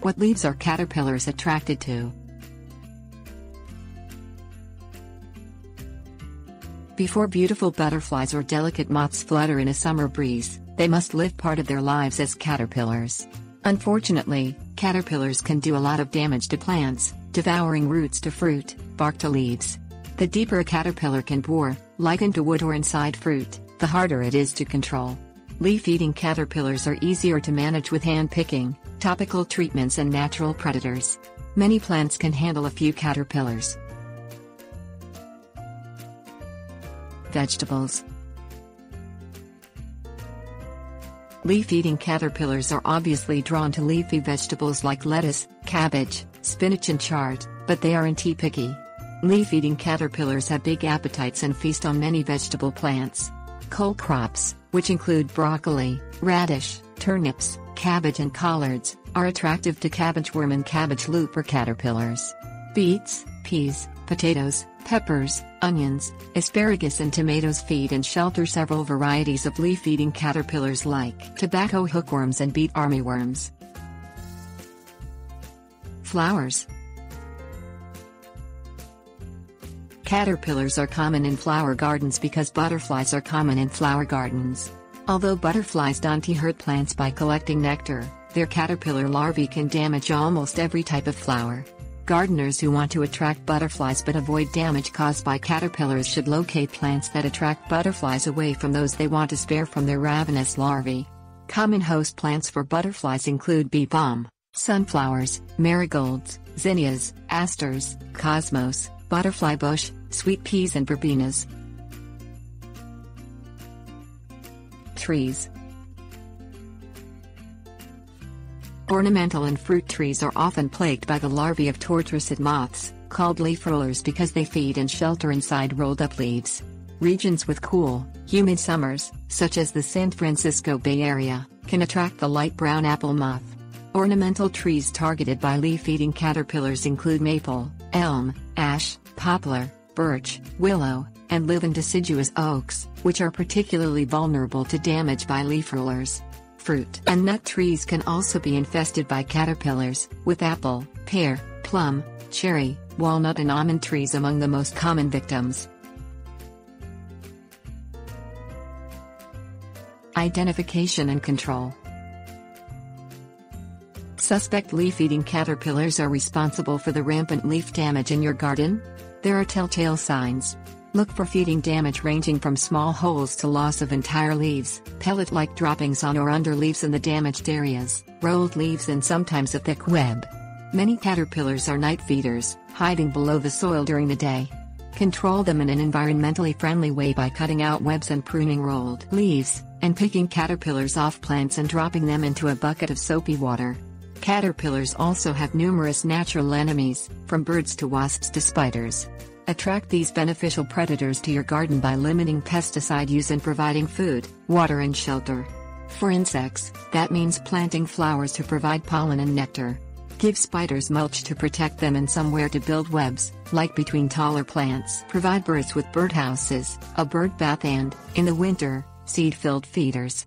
What leaves are caterpillars attracted to? Before beautiful butterflies or delicate moths flutter in a summer breeze, they must live part of their lives as caterpillars. Unfortunately, caterpillars can do a lot of damage to plants, devouring roots to fruit, bark to leaves. The deeper a caterpillar can bore, like into wood or inside fruit, the harder it is to control. Leaf-eating caterpillars are easier to manage with hand picking, topical treatments and natural predators. Many plants can handle a few caterpillars. Vegetables. Leaf-eating caterpillars are obviously drawn to leafy vegetables like lettuce, cabbage, spinach and chard, but they aren't picky. Leaf-eating caterpillars have big appetites and feast on many vegetable plants. Cole crops, which include broccoli, radish, turnips, cabbage and collards, are attractive to cabbageworm and cabbage looper caterpillars. Beets, peas, potatoes, peppers, onions, asparagus and tomatoes feed and shelter several varieties of leaf-eating caterpillars like tobacco hookworms and beet armyworms. Flowers. Caterpillars are common in flower gardens because butterflies are common in flower gardens. Although butterflies don't hurt plants by collecting nectar, their caterpillar larvae can damage almost every type of flower. Gardeners who want to attract butterflies but avoid damage caused by caterpillars should locate plants that attract butterflies away from those they want to spare from their ravenous larvae. Common host plants for butterflies include bee balm, sunflowers, marigolds, zinnias, asters, cosmos, butterfly bush, sweet peas and verbenas. Trees. Ornamental and fruit trees are often plagued by the larvae of tortoised moths, called leaf rollers because they feed and shelter inside rolled-up leaves. Regions with cool, humid summers, such as the San Francisco Bay Area, can attract the light brown apple moth. Ornamental trees targeted by leaf-eating caterpillars include maple, elm, ash, poplar, birch, willow, and live in deciduous oaks, which are particularly vulnerable to damage by leaf rollers. Fruit and nut trees can also be infested by caterpillars, with apple, pear, plum, cherry, walnut and almond trees among the most common victims. Identification and control. Suspect leaf-eating caterpillars are responsible for the rampant leaf damage in your garden? There are telltale signs. Look for feeding damage ranging from small holes to loss of entire leaves, pellet-like droppings on or under leaves in the damaged areas, rolled leaves and sometimes a thick web. Many caterpillars are night feeders, hiding below the soil during the day. Control them in an environmentally friendly way by cutting out webs and pruning rolled leaves, and picking caterpillars off plants and dropping them into a bucket of soapy water. Caterpillars also have numerous natural enemies, from birds to wasps to spiders. Attract these beneficial predators to your garden by limiting pesticide use and providing food, water and shelter. For insects, that means planting flowers to provide pollen and nectar. Give spiders mulch to protect them and somewhere to build webs, like between taller plants. Provide birds with birdhouses, a bird bath and, in the winter, seed-filled feeders.